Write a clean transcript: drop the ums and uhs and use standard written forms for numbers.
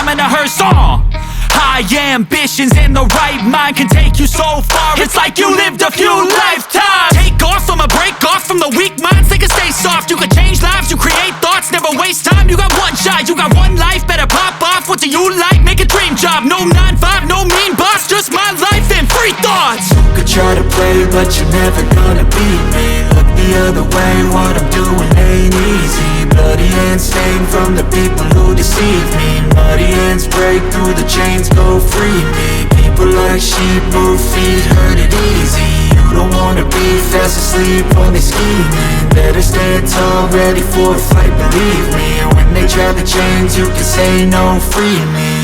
rhyming to her song. High ambitions and the right mind can take you so far. It's like you lived a few lifetimes. Take off from a break off from the weak minds. They can stay soft. You can change lives, you create thoughts, never waste time. You got one shot, you got one life. Better pop off. What do you like? Make a dream job. No 9-5, no mean boss. Just my life and free thoughts. You could try to play, but you're never gonna beat me. Look the other way, what I'm doing ain't easy. Bloody hands stained from the people who deceive me. Muddy hands break through the chains, go free me. People like sheep move feet, hurt it easy. You don't wanna be fast asleep when they scheming. Better stand tall, ready for a fight, believe me. And when they try to change, you can say no, free me.